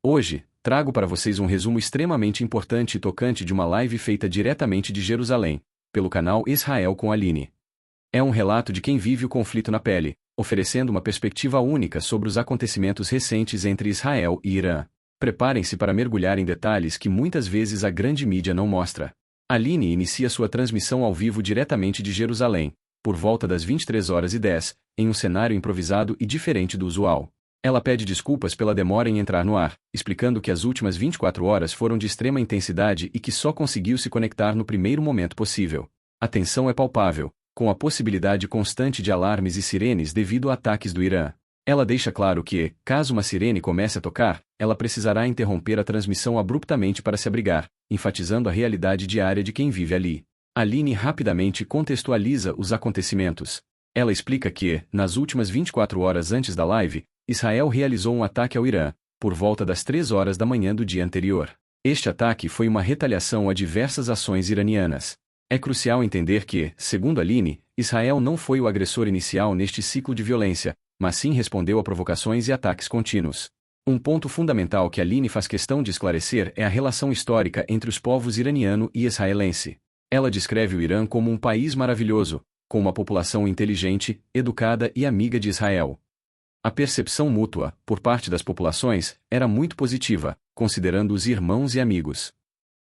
Hoje, trago para vocês um resumo extremamente importante e tocante de uma live feita diretamente de Jerusalém, pelo canal Israel com Aline. É um relato de quem vive o conflito na pele, oferecendo uma perspectiva única sobre os acontecimentos recentes entre Israel e Irã. Preparem-se para mergulhar em detalhes que muitas vezes a grande mídia não mostra. Aline inicia sua transmissão ao vivo diretamente de Jerusalém, por volta das 23h10, em um cenário improvisado e diferente do usual. Ela pede desculpas pela demora em entrar no ar, explicando que as últimas 24 horas foram de extrema intensidade e que só conseguiu se conectar no primeiro momento possível. A tensão é palpável, com a possibilidade constante de alarmes e sirenes devido a ataques do Irã. Ela deixa claro que, caso uma sirene comece a tocar, ela precisará interromper a transmissão abruptamente para se abrigar, enfatizando a realidade diária de quem vive ali. Aline rapidamente contextualiza os acontecimentos. Ela explica que, nas últimas 24 horas antes da live, Israel realizou um ataque ao Irã, por volta das 3 horas da manhã do dia anterior. Este ataque foi uma retaliação a diversas ações iranianas. É crucial entender que, segundo Aline, Israel não foi o agressor inicial neste ciclo de violência, mas sim respondeu a provocações e ataques contínuos. Um ponto fundamental que Aline faz questão de esclarecer é a relação histórica entre os povos iraniano e israelense. Ela descreve o Irã como um país maravilhoso, com uma população inteligente, educada e amiga de Israel. A percepção mútua, por parte das populações, era muito positiva, considerando-os irmãos e amigos.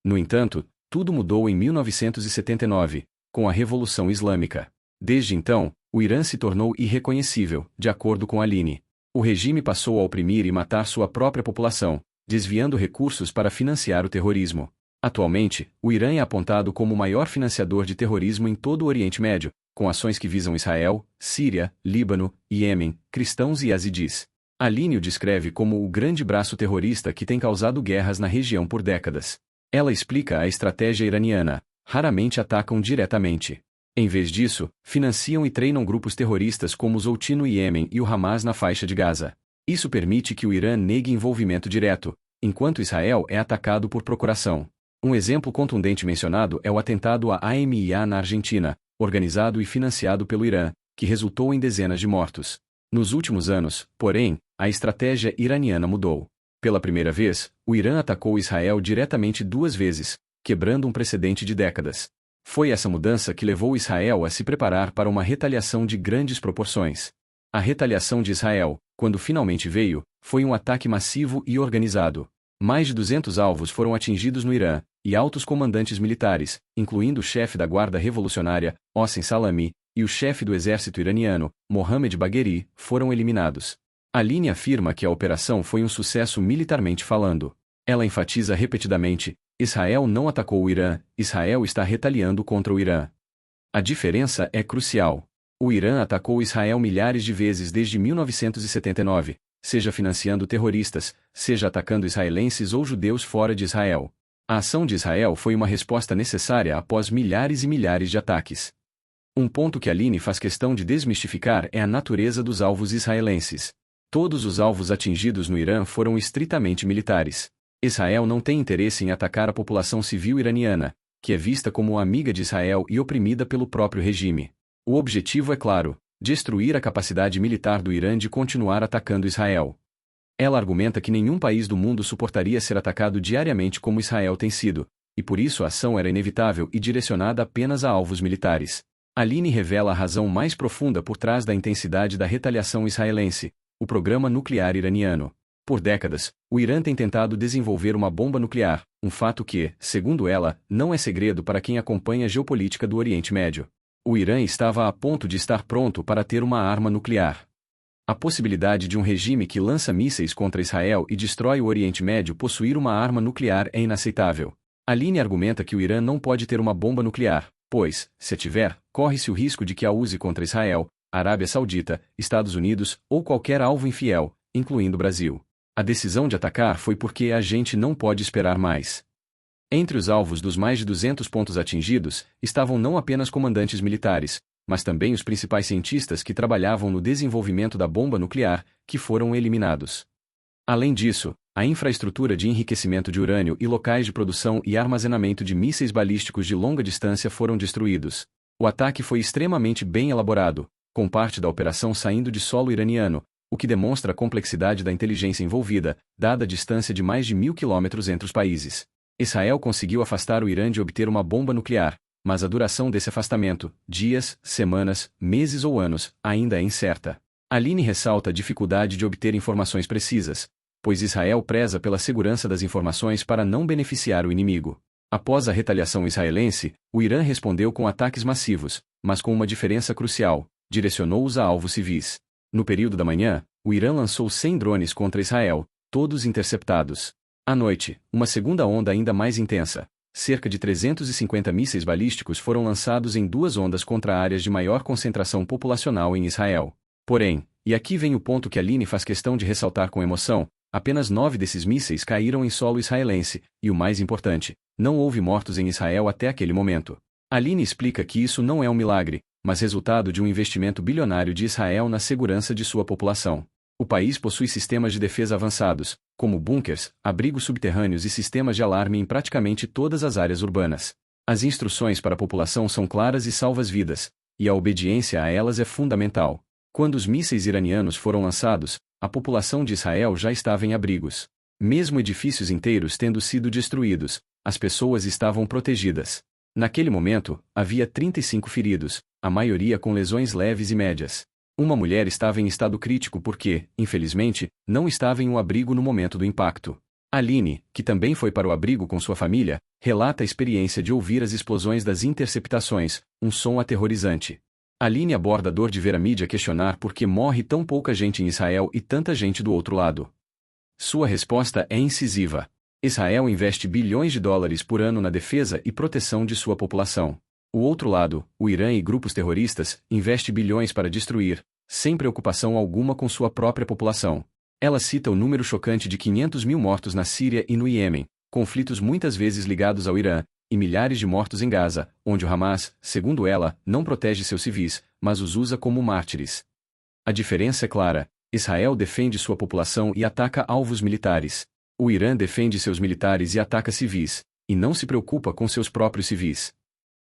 No entanto, tudo mudou em 1979, com a Revolução Islâmica. Desde então, o Irã se tornou irreconhecível, de acordo com Aline. O regime passou a oprimir e matar sua própria população, desviando recursos para financiar o terrorismo. Atualmente, o Irã é apontado como o maior financiador de terrorismo em todo o Oriente Médio, com ações que visam Israel, Síria, Líbano, Iêmen, cristãos e yazidis. Aline o descreve como o grande braço terrorista que tem causado guerras na região por décadas. Ela explica a estratégia iraniana: raramente atacam diretamente. Em vez disso, financiam e treinam grupos terroristas como os Houthi no Iêmen e o Hamas na faixa de Gaza. Isso permite que o Irã negue envolvimento direto, enquanto Israel é atacado por procuração. Um exemplo contundente mencionado é o atentado à AMIA na Argentina, organizado e financiado pelo Irã, que resultou em dezenas de mortos. Nos últimos anos, porém, a estratégia iraniana mudou. Pela primeira vez, o Irã atacou Israel diretamente 2 vezes, quebrando um precedente de décadas. Foi essa mudança que levou Israel a se preparar para uma retaliação de grandes proporções. A retaliação de Israel, quando finalmente veio, foi um ataque massivo e organizado. Mais de 200 alvos foram atingidos no Irã, e altos comandantes militares, incluindo o chefe da Guarda Revolucionária, Hossein Salami, e o chefe do exército iraniano, Mohammad Bagheri, foram eliminados. Aline afirma que a operação foi um sucesso militarmente falando. Ela enfatiza repetidamente: Israel não atacou o Irã, Israel está retaliando contra o Irã. A diferença é crucial. O Irã atacou Israel milhares de vezes desde 1979, seja financiando terroristas, seja atacando israelenses ou judeus fora de Israel. A ação de Israel foi uma resposta necessária após milhares e milhares de ataques. Um ponto que Aline faz questão de desmistificar é a natureza dos alvos israelenses. Todos os alvos atingidos no Irã foram estritamente militares. Israel não tem interesse em atacar a população civil iraniana, que é vista como amiga de Israel e oprimida pelo próprio regime. O objetivo é claro: destruir a capacidade militar do Irã de continuar atacando Israel. Ela argumenta que nenhum país do mundo suportaria ser atacado diariamente como Israel tem sido, e por isso a ação era inevitável e direcionada apenas a alvos militares. Aline revela a razão mais profunda por trás da intensidade da retaliação israelense: o programa nuclear iraniano. Por décadas, o Irã tem tentado desenvolver uma bomba nuclear, um fato que, segundo ela, não é segredo para quem acompanha a geopolítica do Oriente Médio. O Irã estava a ponto de estar pronto para ter uma arma nuclear. A possibilidade de um regime que lança mísseis contra Israel e destrói o Oriente Médio possuir uma arma nuclear é inaceitável. Aline argumenta que o Irã não pode ter uma bomba nuclear, pois, se a tiver, corre-se o risco de que a use contra Israel, Arábia Saudita, Estados Unidos ou qualquer alvo infiel, incluindo o Brasil. A decisão de atacar foi porque a gente não pode esperar mais. Entre os alvos dos mais de 200 pontos atingidos, estavam não apenas comandantes militares, mas também os principais cientistas que trabalhavam no desenvolvimento da bomba nuclear, que foram eliminados. Além disso, a infraestrutura de enriquecimento de urânio e locais de produção e armazenamento de mísseis balísticos de longa distância foram destruídos. O ataque foi extremamente bem elaborado, com parte da operação saindo de solo iraniano, o que demonstra a complexidade da inteligência envolvida, dada a distância de mais de 1.000 quilômetros entre os países. Israel conseguiu afastar o Irã de obter uma bomba nuclear, mas a duração desse afastamento, dias, semanas, meses ou anos, ainda é incerta. Aline ressalta a dificuldade de obter informações precisas, pois Israel preza pela segurança das informações para não beneficiar o inimigo. Após a retaliação israelense, o Irã respondeu com ataques massivos, mas com uma diferença crucial: direcionou-os a alvos civis. No período da manhã, o Irã lançou 100 drones contra Israel, todos interceptados. À noite, uma segunda onda ainda mais intensa. Cerca de 350 mísseis balísticos foram lançados em duas ondas contra áreas de maior concentração populacional em Israel. Porém, e aqui vem o ponto que Aline faz questão de ressaltar com emoção, apenas 9 desses mísseis caíram em solo israelense, e o mais importante, não houve mortos em Israel até aquele momento. Aline explica que isso não é um milagre, mas resultado de um investimento bilionário de Israel na segurança de sua população. O país possui sistemas de defesa avançados, como bunkers, abrigos subterrâneos e sistemas de alarme em praticamente todas as áreas urbanas. As instruções para a população são claras e salvam vidas, e a obediência a elas é fundamental. Quando os mísseis iranianos foram lançados, a população de Israel já estava em abrigos. Mesmo edifícios inteiros tendo sido destruídos, as pessoas estavam protegidas. Naquele momento, havia 35 feridos, a maioria com lesões leves e médias. Uma mulher estava em estado crítico porque, infelizmente, não estava em um abrigo no momento do impacto. Aline, que também foi para o abrigo com sua família, relata a experiência de ouvir as explosões das interceptações, um som aterrorizante. Aline aborda a dor de ver a mídia questionar por que morre tão pouca gente em Israel e tanta gente do outro lado. Sua resposta é incisiva. Israel investe bilhões de dólares por ano na defesa e proteção de sua população. O outro lado, o Irã e grupos terroristas, investe bilhões para destruir, sem preocupação alguma com sua própria população. Ela cita o número chocante de 500 mil mortos na Síria e no Iêmen, conflitos muitas vezes ligados ao Irã, e milhares de mortos em Gaza, onde o Hamas, segundo ela, não protege seus civis, mas os usa como mártires. A diferença é clara: Israel defende sua população e ataca alvos militares. O Irã defende seus militares e ataca civis, e não se preocupa com seus próprios civis.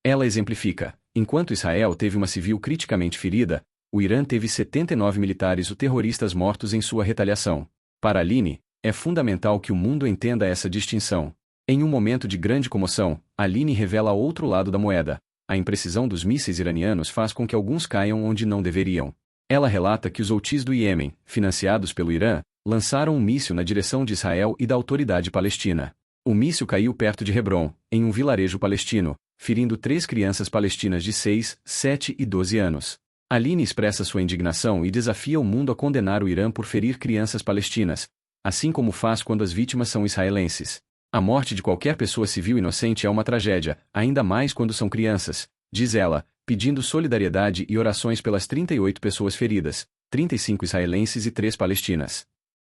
Ela exemplifica: enquanto Israel teve uma civil criticamente ferida, o Irã teve 79 militares ou terroristas mortos em sua retaliação. Para Aline, é fundamental que o mundo entenda essa distinção. Em um momento de grande comoção, Aline revela outro lado da moeda. A imprecisão dos mísseis iranianos faz com que alguns caiam onde não deveriam. Ela relata que os Houthis do Iêmen, financiados pelo Irã, lançaram um míssil na direção de Israel e da autoridade palestina. O míssil caiu perto de Hebron, em um vilarejo palestino, ferindo 3 crianças palestinas de 6, 7 e 12 anos. Aline expressa sua indignação e desafia o mundo a condenar o Irã por ferir crianças palestinas, assim como faz quando as vítimas são israelenses. A morte de qualquer pessoa civil inocente é uma tragédia, ainda mais quando são crianças, diz ela, pedindo solidariedade e orações pelas 38 pessoas feridas, 35 israelenses e 3 palestinas.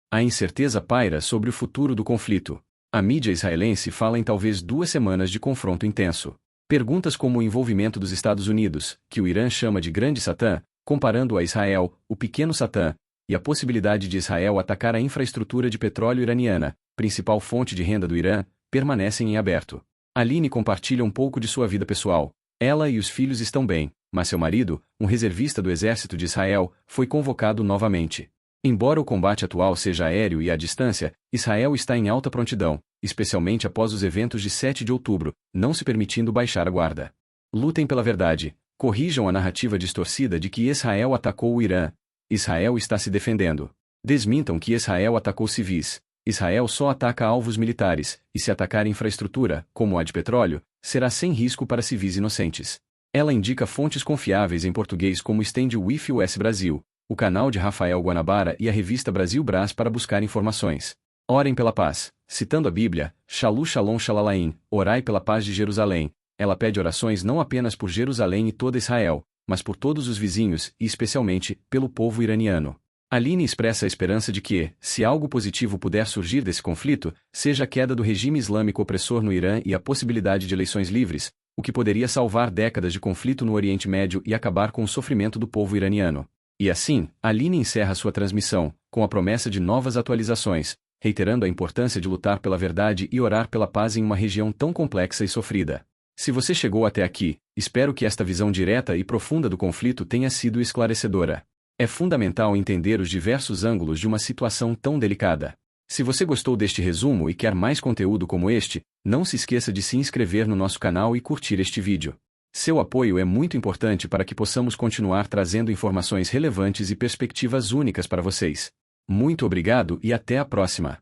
A incerteza paira sobre o futuro do conflito. A mídia israelense fala em talvez 2 semanas de confronto intenso. Perguntas como o envolvimento dos Estados Unidos, que o Irã chama de Grande Satã, comparando a Israel, o Pequeno Satã, e a possibilidade de Israel atacar a infraestrutura de petróleo iraniana, principal fonte de renda do Irã, permanecem em aberto. Aline compartilha um pouco de sua vida pessoal. Ela e os filhos estão bem, mas seu marido, um reservista do exército de Israel, foi convocado novamente. Embora o combate atual seja aéreo e à distância, Israel está em alta prontidão, especialmente após os eventos de 7 de outubro, não se permitindo baixar a guarda. Lutem pela verdade. Corrijam a narrativa distorcida de que Israel atacou o Irã. Israel está se defendendo. Desmintam que Israel atacou civis. Israel só ataca alvos militares, e se atacar infraestrutura, como a de petróleo, será sem risco para civis inocentes. Ela indica fontes confiáveis em português como Stand with US Brasil, o canal de Rafael Guanabara e a revista Brasil Brás para buscar informações. Orem pela paz. Citando a Bíblia, Shalu Shalom Shalalaim, orai pela paz de Jerusalém. Ela pede orações não apenas por Jerusalém e toda Israel, mas por todos os vizinhos e especialmente pelo povo iraniano. Aline expressa a esperança de que, se algo positivo puder surgir desse conflito, seja a queda do regime islâmico opressor no Irã e a possibilidade de eleições livres, o que poderia salvar décadas de conflito no Oriente Médio e acabar com o sofrimento do povo iraniano. E assim, Aline encerra sua transmissão, com a promessa de novas atualizações, reiterando a importância de lutar pela verdade e orar pela paz em uma região tão complexa e sofrida. Se você chegou até aqui, espero que esta visão direta e profunda do conflito tenha sido esclarecedora. É fundamental entender os diversos ângulos de uma situação tão delicada. Se você gostou deste resumo e quer mais conteúdo como este, não se esqueça de se inscrever no nosso canal e curtir este vídeo. Seu apoio é muito importante para que possamos continuar trazendo informações relevantes e perspectivas únicas para vocês. Muito obrigado e até a próxima!